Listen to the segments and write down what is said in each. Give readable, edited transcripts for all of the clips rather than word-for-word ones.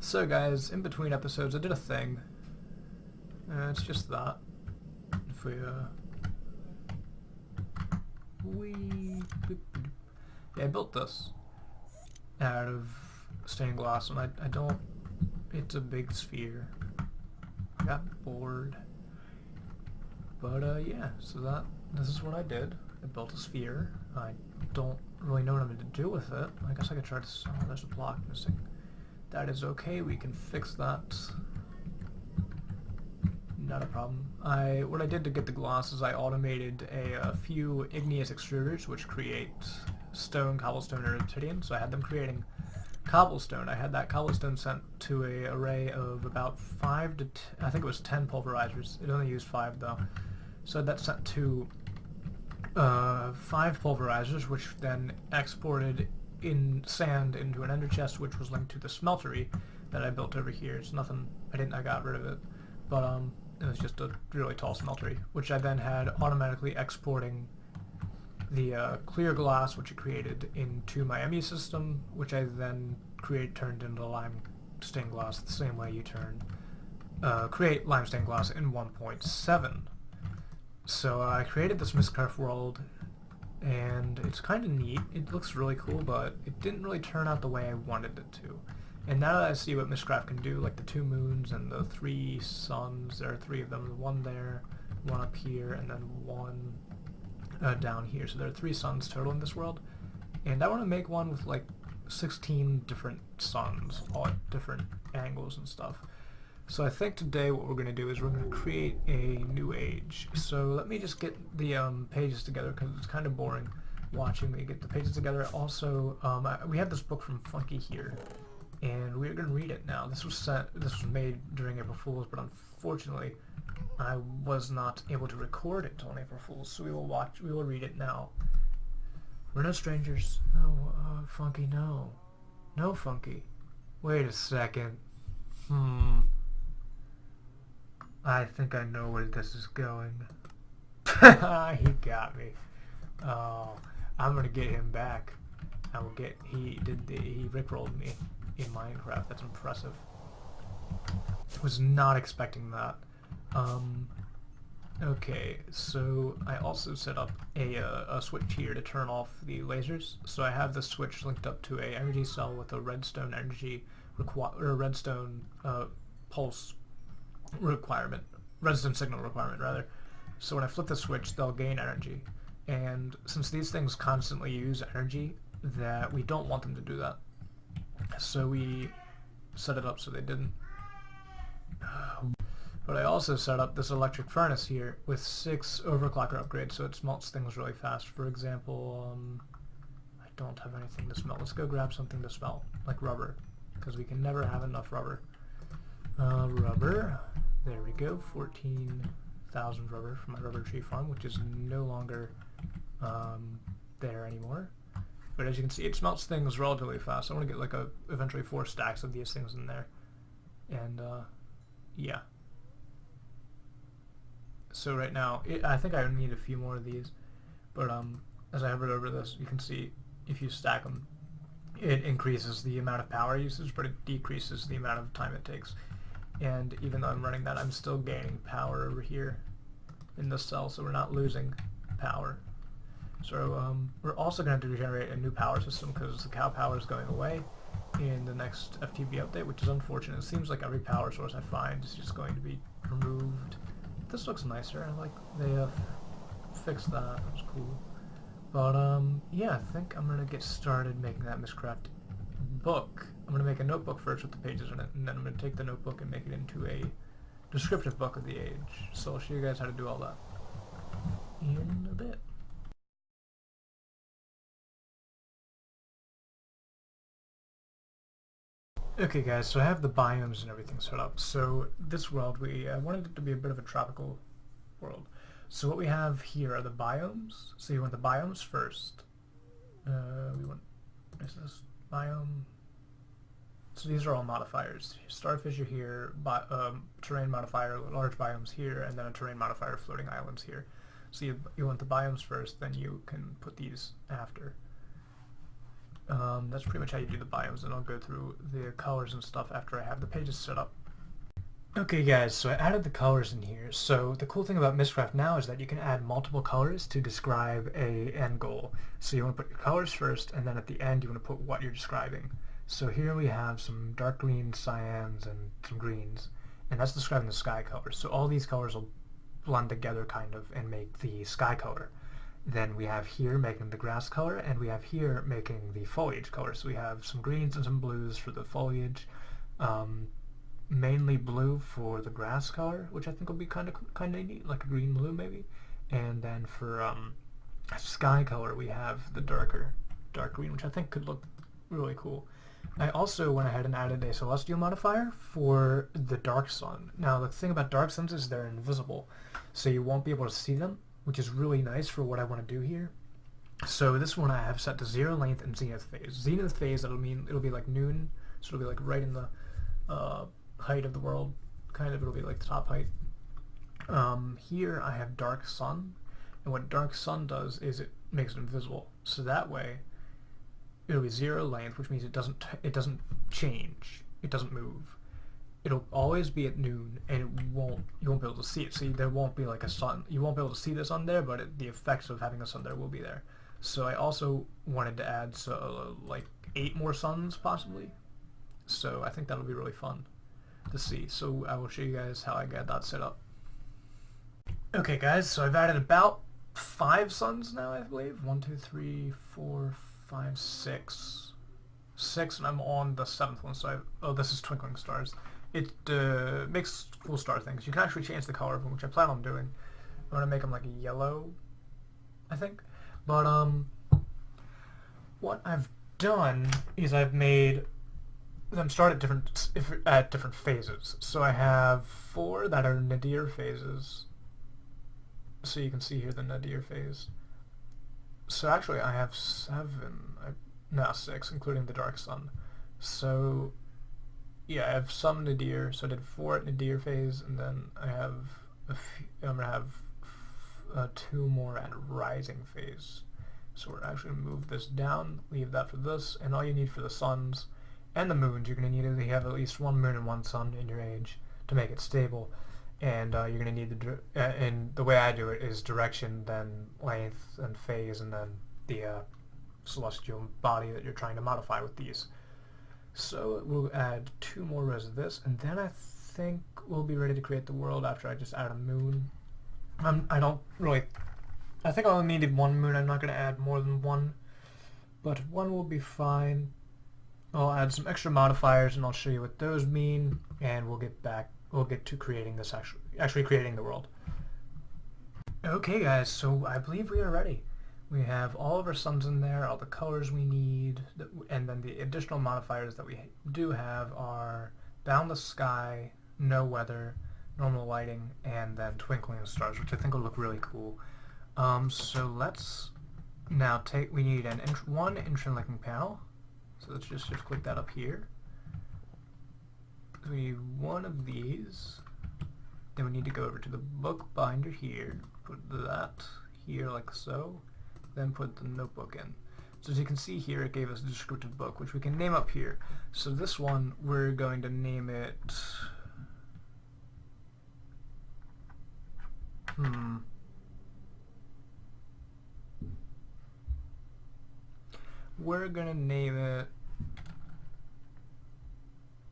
So guys, in between episodes I did a thing. It's just that. If we yeah, I built this out of stained glass, and I don't. It's a big sphere. I got bored, but yeah. So this is what I did. I built a sphere. I don't really know what I'm going to do with it. I guess I could try to. Oh, there's a block missing. That is okay. We can fix that. Not a problem. What I did to get the glass is I automated a few igneous extruders which create stone, cobblestone, or obsidian. So I had them creating cobblestone. I had that cobblestone sent to an array of about 5 to I think it was 10 pulverizers. It only used 5 though. So that sent to 5 pulverizers, which then exported in sand into an ender chest, which was linked to the smeltery that I built over here. It's nothing. I got rid of it, but it was just a really tall smeltery, which I then had automatically exporting the clear glass, which it created, into my ME system, which I then turned into lime stained glass the same way you create lime stained glass in 1.7. So I created this Mistcraft world, and it's kind of neat. It looks really cool, but it didn't really turn out the way I wanted it to. And now that I see what Mistcraft can do, like the 2 moons and the 3 suns, there are 3 of them, 1 there, 1 up here, and then 1 down here. So there are 3 suns total in this world. And I want to make one with like 16 different suns, all at different angles and stuff. So I think today what we're going to do is we're going to create a new age. So let me just get the pages together, because it's kind of boring watching me get the pages together. Also, we have this book from Funky here, and we're going to read it now. This was made during April Fool's, but unfortunately I was not able to record it on April Fool's, so we will read it now. We're no strangers. No, Funky, no. No, Funky. Wait a second. I think I know where this is going. He got me. Oh, I'm gonna get him back. He rickrolled me in Minecraft. That's impressive. Was not expecting that. Okay, so I also set up a switch here to turn off the lasers. So I have the switch linked up to a energy cell with a redstone redstone pulse requirement, redstone signal requirement rather. So when I flip the switch, they'll gain energy. And since these things constantly use energy, that we don't want them to do that. So we set it up so they didn't. But I also set up this electric furnace here with 6 overclocker upgrades, so it smelts things really fast. For example, I don't have anything to smelt. Let's go grab something to smelt, like rubber, because we can never have enough rubber. Rubber. There we go. 14,000 rubber from my rubber tree farm, which is no longer there anymore. But as you can see, it smelts things relatively fast. I want to get like eventually 4 stacks of these things in there. And yeah. So right now, I think I need a few more of these. But as I hovered over this, you can see if you stack them, it increases the amount of power usage, but it decreases the amount of time it takes. And even though I'm running that, I'm still gaining power over here in this cell, so we're not losing power. So we're also going to have to generate a new power system, because the cow power is going away in the next FTB update, which is unfortunate. It seems like every power source I find is just going to be removed. This looks nicer. I like they fixed that. That was cool. But yeah, I think I'm going to get started making that Mistcraft book. I'm going to make a notebook first with the pages in it, and then I'm going to take the notebook and make it into a descriptive book of the age. So I'll show you guys how to do all that in a bit. Okay guys, so I have the biomes and everything set up. So this world, we wanted it to be a bit of a tropical world. So what we have here are the biomes. So you want the biomes first. Is this biome? So these are all modifiers. Starfish are here, terrain modifier, large biomes here, and then a terrain modifier, floating islands here. So you want the biomes first, then you can put these after. That's pretty much how you do the biomes, and I'll go through the colors and stuff after I have the pages set up. Okay guys, so I added the colors in here. So the cool thing about Mistcraft now is that you can add multiple colors to describe a end goal. So you want to put your colors first, and then at the end you want to put what you're describing. So here we have some dark green cyans and some greens, and that's describing the sky colors. So all these colors will blend together kind of and make the sky color. Then we have here making the grass color, and we have here making the foliage color. So we have some greens and some blues for the foliage. Mainly blue for the grass color, which I think will be kind of neat, like a green blue maybe. And then for sky color we have the dark green, which I think could look really cool. I also went ahead and added a celestial modifier for the dark sun. Now the thing about dark suns is they're invisible, so you won't be able to see them, which is really nice for what I want to do here. So this one I have set to 0 length and zenith phase. Zenith phase, that'll mean it'll be like noon, so it'll be like right in the height of the world, kind of. It'll be like the top height. Here I have dark sun, and what dark sun does is it makes it invisible. So that way it'll be 0 length, which means it doesn't change, it doesn't move. It'll always be at noon, and you won't be able to see it. So there won't be like a sun. You won't be able to see the sun there, but the effects of having a sun there will be there. So I also wanted to add like 8 more suns possibly. So I think that'll be really fun to see. So I will show you guys how I got that set up. Okay guys, so I've added about 5 suns now, I believe. 1, 2, 3, 4, 5, 6. 6, and I'm on the 7th one, so this is Twinkling Stars. It makes cool star things. You can actually change the color of them, which I plan on doing. I'm going to make them like a yellow, I think. But what I've done is I've made them start at different phases. So I have 4 that are nadir phases. So you can see here the nadir phase. So actually I have 6, including the dark sun. So yeah, I have some nadir. So I did 4 at nadir phase, and then I have I'm gonna have 2 more at rising phase. So we're actually gonna move this down, leave that for this, and all you need for the suns and the moons, you're going to need to have at least 1 moon and 1 sun in your age to make it stable. And you're going to need and the way I do it is direction, then length and phase, and then the celestial body that you're trying to modify with these. So we'll add 2 more rows of this, and then I think we'll be ready to create the world after I just add a moon. I think I only needed 1 moon. I'm not going to add more than 1, but 1 will be fine. I'll add some extra modifiers, and I'll show you what those mean, and we'll get to creating this, actually creating the world. Okay guys, so I believe we are ready. We have all of our suns in there, all the colors we need, and then the additional modifiers that we do have are boundless sky, no weather, normal lighting, and then twinkling stars, which I think will look really cool. So let's now we need one interlinking panel. So let's just click that up here. We need 1 of these. Then we need to go over to the book binder here, put that here like so, then put the notebook in. So as you can see here, it gave us a descriptive book, which we can name up here. So this one, we're going to name it... We're gonna name it...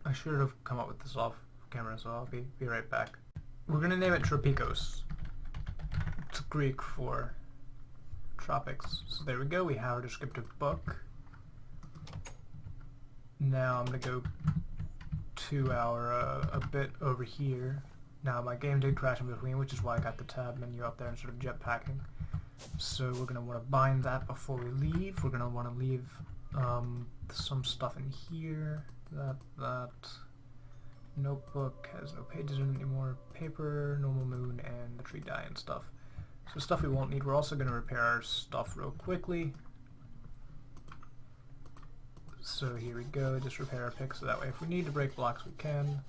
I should have come up with this off camera, so I'll be right back. We're gonna name it Tropicos. It's Greek for tropics. So there we go, we have our descriptive book. Now I'm gonna go to our a bit over here. Now my game did crash in between, which is why I got the tab menu up there instead of jetpacking. So we're gonna want to bind that before we leave. We're gonna want to leave some stuff in here. That notebook has no pages in it anymore. Paper, normal moon, and the tree die and stuff. So stuff we won't need. We're also going to repair our stuff real quickly. So here we go, just repair our pick so that way if we need to break blocks we can.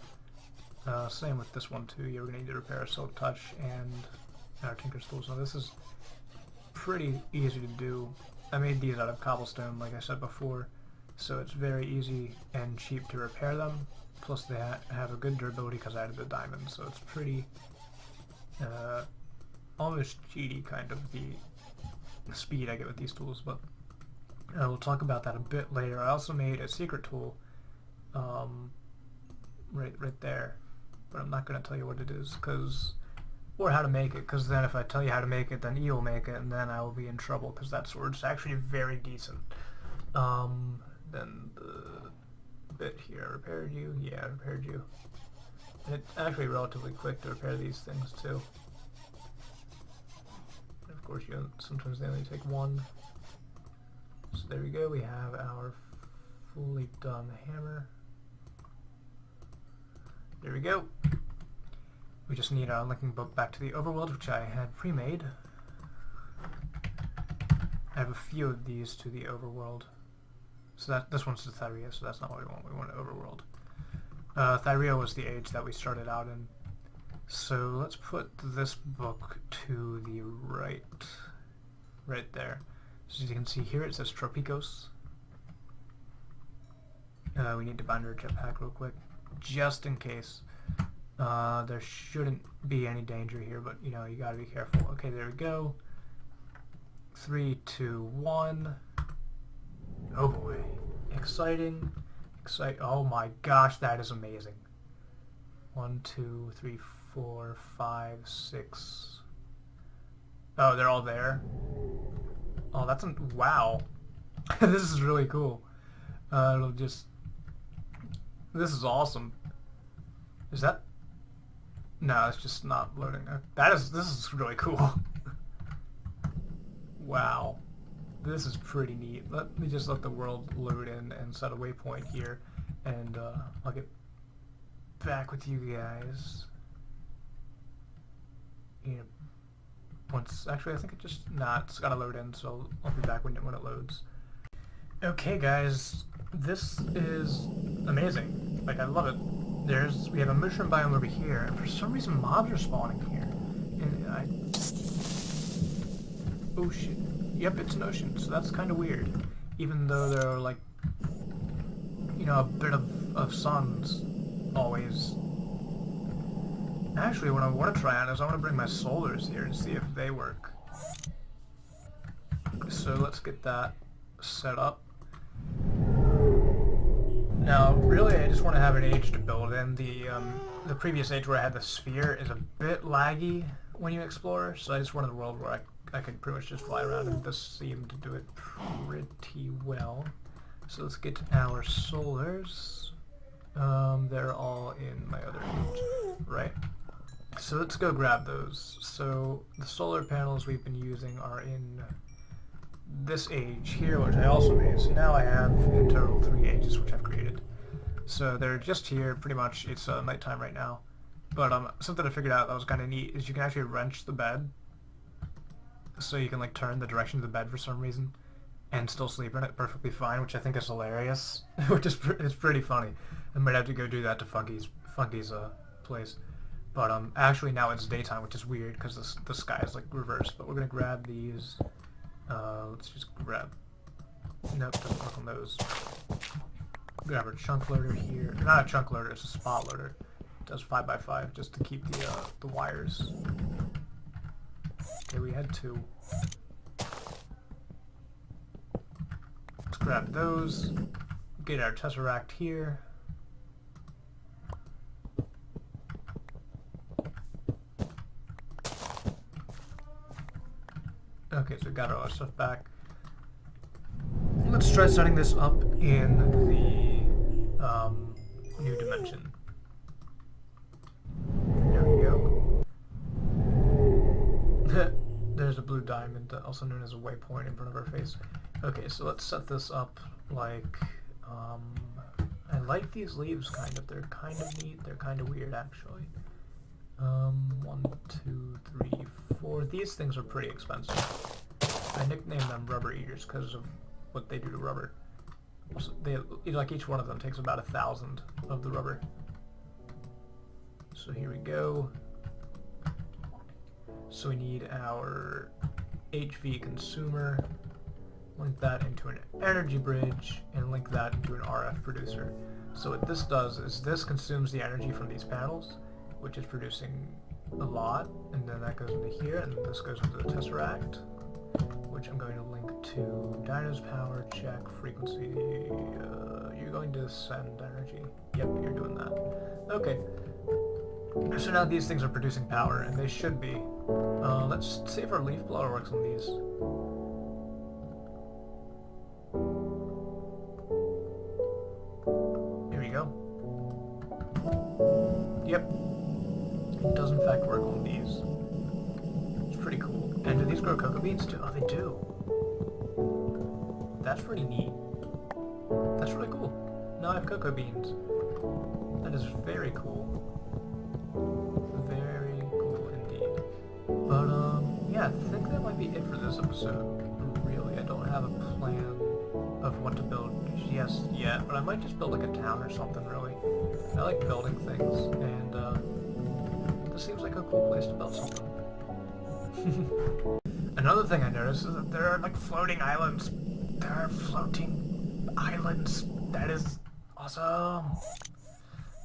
Same with this one too. Yeah, we're going to need to repair our Silk Touch and our Tinker's Tool. So this is pretty easy to do. I made these out of cobblestone like I said before. so it's very easy and cheap to repair them. Plus they have a good durability because I added the diamond, so it's pretty almost cheaty kind of the speed I get with these tools, but we'll talk about that a bit later. I also made a secret tool right there, but I'm not going to tell you what it is, or how to make it, because then if I tell you how to make it, then you'll make it, and then I will be in trouble, because that sword's actually very decent. Then the bit here, I repaired you, yeah, I repaired you. And it's actually relatively quick to repair these things too. And of course, sometimes they only take one. So there we go, we have our fully done hammer. There we go. We just need our linking book back to the overworld, which I had pre-made. I have a few of these to the overworld. So this one's to Thyrea, so that's not what we want. We want overworld. Thyrea was the age that we started out in. So let's put this book to the right there. So as you can see here, it says Tropicos. We need to bind our jetpack real quick, just in case. There shouldn't be any danger here, but you know, you gotta be careful. Okay, there we go. 3, 2, 1. Oh boy. Exciting. Oh my gosh, that is amazing. 1, 2, 3, 4, 5, 6. Oh, they're all there. Oh, wow. This is really cool. This is awesome. Is that? No, it's just not loading. This is really cool. Wow. This is pretty neat. Let me just let the world load in and set a waypoint here, and I'll get back with you guys. Actually, I think it's gotta load in, so I'll be back when it loads. Okay, guys, this is amazing. Like, I love it. We have a mushroom biome over here, and for some reason mobs are spawning here. And oh shit. Yep, it's an ocean, so that's kind of weird. Even though there are, like, you know, a bit of suns always. Actually, what I want to try on is I want to bring my solars here and see if they work. So let's get that set up. Now, really, I just want to have an age to build in. The previous age where I had the sphere is a bit laggy when you explore, so I just wanted a world where I could pretty much just fly around, and this seemed to do it pretty well. So let's get our solars. They're all in my other age, right? So let's go grab those. So the solar panels we've been using are in this age here, which I also made. So now I have in total 3 ages which I've created. So they're just here, pretty much. It's nighttime right now. But something I figured out that was kind of neat is you can actually wrench the bed. So you can like turn the direction of the bed for some reason and still sleep in it perfectly fine, which I think is hilarious. Which is it's pretty funny. I might have to go do that to Funky's place. But actually now it's daytime, which is weird because the sky is like reversed. But we're gonna grab these. Let's just grab. Nope, doesn't work on those. Grab our chunk loader here. Not a chunk loader, it's a spot loader. It does 5x5 just to keep the wires. Okay, we had 2. Let's grab those. Get our tesseract here. Okay, so we got all our stuff back. Let's try setting this up in the new dimension. There we go. There's a blue diamond, also known as a waypoint, in front of our face. Okay, so let's set this up like, I like these leaves kind of. They're kind of neat. They're kind of weird, actually. 1, 2, 3, 4. These things are pretty expensive. I nicknamed them rubber eaters because of what they do to rubber. So like each one of them takes about 1,000 of the rubber. So here we go. So we need our HV consumer. link that into an energy bridge, and link that into an RF producer. So what this does is this consumes the energy from these panels, which is producing a lot, and then that goes into here, and then this goes into the Tesseract, which I'm going to link to Dino's power, check frequency. You're going to send energy. Yep, you're doing that. Okay. So now these things are producing power, and they should be. Let's see if our leaf blower works on these. Here we go. Yep. It does in fact work on these. It's pretty cool. And do these grow cocoa beans too? Oh, they do. That's pretty neat. That's really cool. Now I have cocoa beans. That is very cool. Very cool indeed. But, yeah, I think that might be it for this episode. Really, I don't have a plan of what to build just yet, but I might just build like a town or something, really. I like building things, and, this seems like a cool place to build something. Another thing I noticed is that there are, like, floating islands. There are floating islands. That is awesome.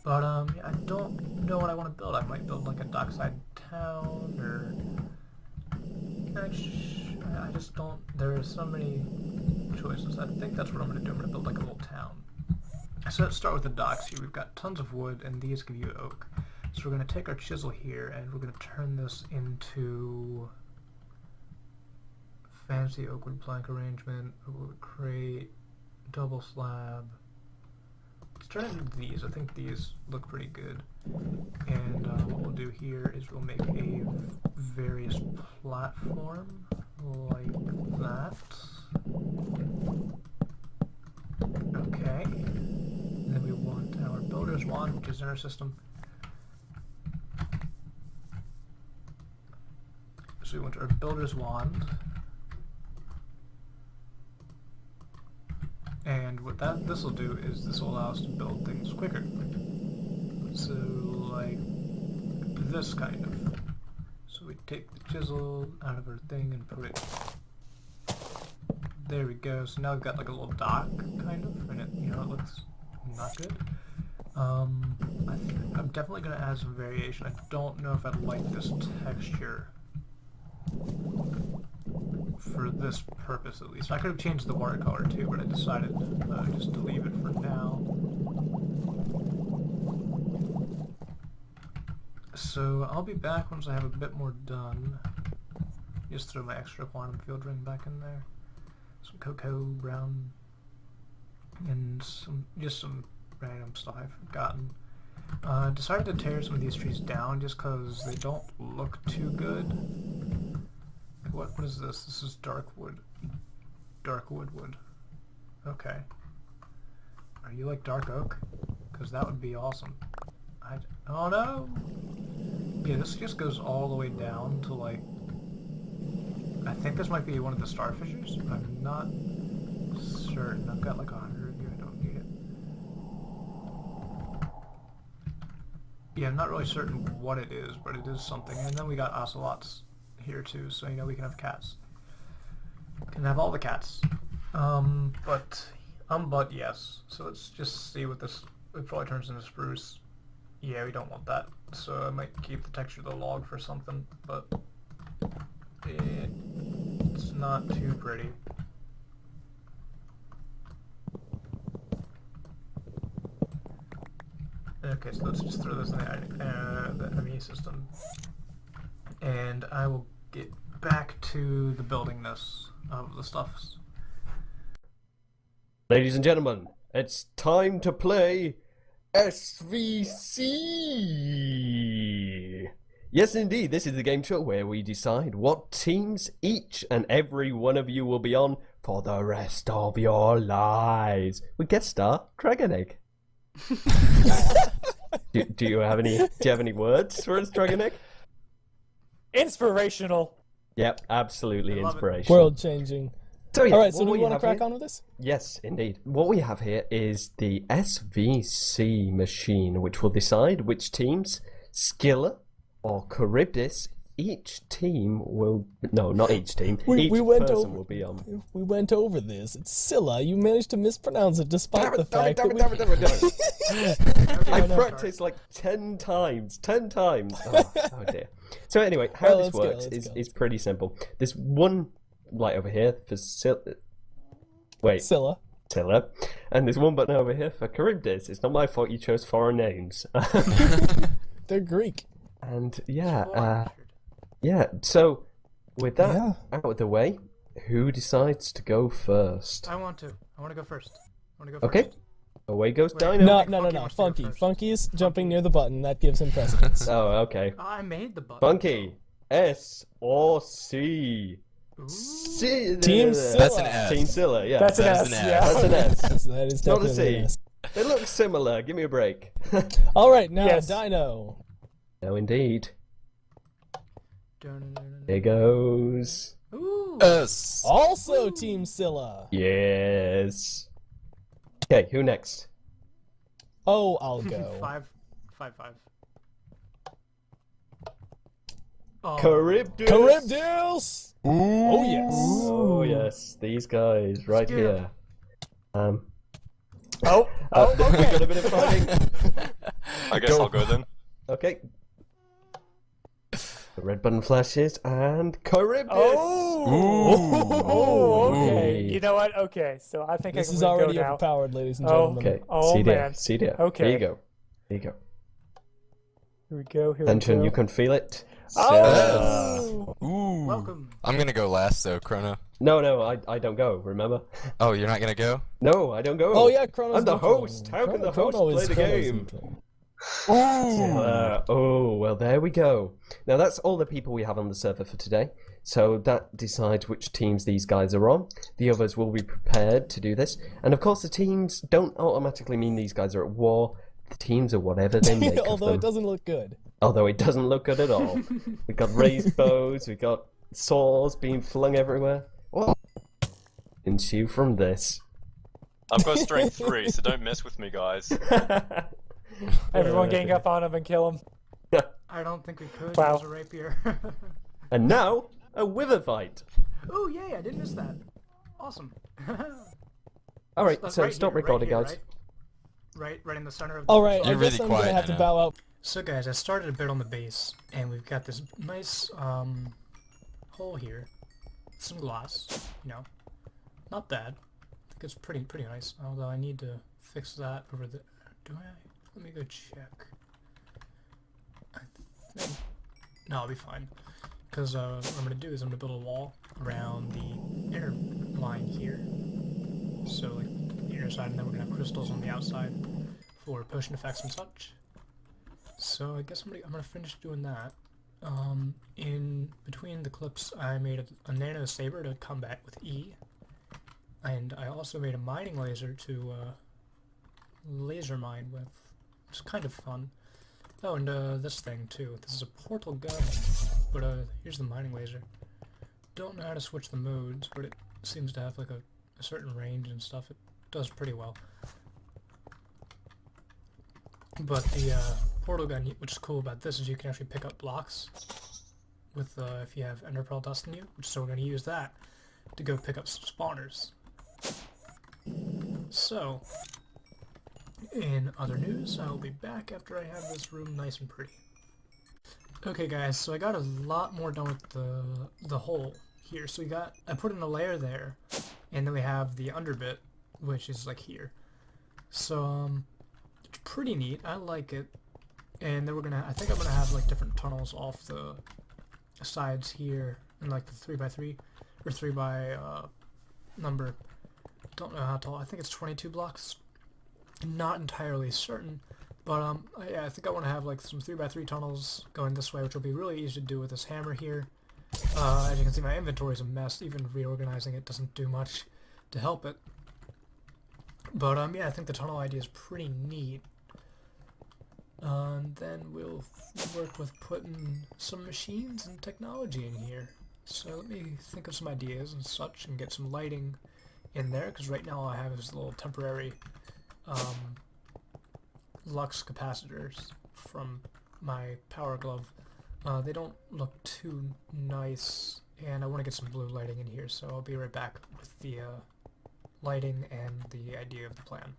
But, yeah, I don't know what I want to build. I might build, like, a dockside town, or... I just don't... There are so many choices. I think that's what I'm going to do. I'm going to build, like, a little town. So let's start with the docks here. We've got tons of wood, and these give you oak. So we're going to take our chisel here, and we're going to turn this into fancy oak wood plank arrangement, oak wood crate, double slab. Let's turn it into these. I think these look pretty good. And what we'll do here is we'll make a various platform like that. Okay. And then we want our builder's wand, which is in our system. So we want our builder's wand. And what this will do is this will allow us to build things quicker. So, like this kind of. So we take the chisel out of our thing and put it. There we go. So now we've got like a little dock, kind of, and it, you know, it looks not good. I'm definitely going to add some variation. I don't know if I like this texture for this purpose, at least. I could have changed the watercolor too, but I decided just to leave it for now. So I'll be back once I have a bit more done. Just throw my extra quantum field ring back in there. Some cocoa brown and just some random stuff I've forgotten. Decided to tear some of these trees down just because they don't look too good. Like what is this? This is dark wood. Dark wood. Okay. Are you like dark oak? Because that would be awesome. Oh no! Yeah, this just goes all the way down to like... I think this might be one of the starfishers, but I'm not certain. I've got like 100 here, I don't need it. Yeah, I'm not really certain what it is, but it is something. And then we got ocelots here too, so you know we can have cats. Can have all the cats. But yes. So let's just see what this... It probably turns into spruce. Yeah, we don't want that. So I might keep the texture of the log for something, but it's not too pretty. Okay, so let's just throw this in the enemy system. And I will get back to the buildingness of the stuffs. Ladies and gentlemen, it's time to play SVC! Yes, indeed, this is the game show where we decide what teams each and every one of you will be on for the rest of your lives. We guest star Dragon Egg. do you have any words for us, Dragon Egg? Inspirational. Yep, absolutely inspirational. World changing. So, yeah, Alright, so do we want to crack on with this? Yes, indeed. What we have here is the SVC machine, which will decide which teams, Skilla or Charybdis, each team will... No, not each team. Each we went person over, will be on... We went over this. It's Scylla. You managed to mispronounce it despite the fact that we... I practiced like 10 times. 10 times. Oh dear. So anyway, how this works is pretty simple. There's one light over here for Scylla. And there's one button over here for Charybdis. It's not my fault you chose foreign names. They're Greek. And yeah, so with that out of the way, who decides to go first? I want to go first. Okay. Away goes Dino. No. Funky's jumping near the button. That gives him precedence. Oh, okay. I made the button. Funky. S or C? C. Team Scylla. That's an S. Team Scylla, yeah. That's an S, yeah. That's an S. That is Not a definitely C. an S. They look similar. Give me a break. All right, now Yes. Dino. No, indeed. Here goes. Ooh. S. Also Team Scylla. Yes. Okay, who next? Oh, I'll go. 5. Oh. Charybdis. Charybdis. Oh yes. Oh yes, these guys right Skip. here. Oh, We got a bit of fighting. I guess I'll go then. Okay. The red button flashes and Charybdis. Oh, okay. Ooh. You know what? Okay, so I think This I can is already go now. overpowered, ladies and Oh, gentlemen. Okay. Oh, see there. man. See there. Okay. Here you go. Here you go. Here we go. Here Tension, we you go. can feel it. Oh! Ooh. Welcome. I'm gonna go last though, Chrono. No, I don't go, remember? Oh, you're not gonna go? No, I don't go. Oh yeah, Chrono's I'm the neutral. host. How can the Chrono host play is the Chrono's game? neutral. Oh, well, there we go. Now, that's all the people we have on the server for today. So that decides which teams these guys are on. The others will be prepared to do this. And of course, the teams don't automatically mean these guys are at war. The teams are whatever they make of Although them. it doesn't look good. Although it doesn't look good at all. We've got raised bows, we've got swords being flung everywhere. What ensue from this? I've got strength 3, so don't mess with me, guys. Everyone gang up on him and kill him. I don't think we could Wow. use a rapier. And now, a wither fight. Oh yay! I didn't miss that. Awesome. Alright, That's so right stop here, recording, right here, guys. Right in the center of the. Alright, I You're guess really I'm gonna quiet have to now. bow out. So guys, I started a bit on the base, and we've got this nice hole here, some glass. You know, not bad. I think it's pretty nice. Although I need to fix that over there. Do I? Let me go check. I think no, I'll be fine. Because what I'm gonna do is I'm gonna build a wall around the inner line here. So like the inner side, and then we're gonna have crystals on the outside for potion effects and such. So I guess I'm gonna finish doing that. In between the clips, I made a nano saber to combat with E, and I also made a mining laser to laser mine with. It's kind of fun. Oh, and this thing too. This is a portal gun, but here's the mining laser. Don't know how to switch the modes, but it seems to have like a certain range and stuff. It does pretty well. But the portal gun, which is cool about this, is you can actually pick up blocks with if you have ender pearl dust in you. So we're going to use that to go pick up some spawners. So, in other news, I'll be back after I have this room nice and pretty. Okay guys, so I got a lot more done with the hole here. So I put in a layer there, and then we have the underbit, which is like here. So it's pretty neat. I like it. And then I think I'm gonna have like different tunnels off the sides here, and like the 3x3 or 3 by number. Don't know how tall. I think it's 22 blocks. Not entirely certain, but yeah, I think I want to have like some 3x3 tunnels going this way, which will be really easy to do with this hammer here. As you can see, my inventory is a mess. Even reorganizing it doesn't do much to help it. But yeah, I think the tunnel idea is pretty neat. And then we'll work with putting some machines and technology in here. So let me think of some ideas and such, and get some lighting in there, because right now all I have is little temporary lux capacitors from my power glove They don't look too nice, and I want to get some blue lighting in here, so I'll be right back with the lighting and the idea of the plan.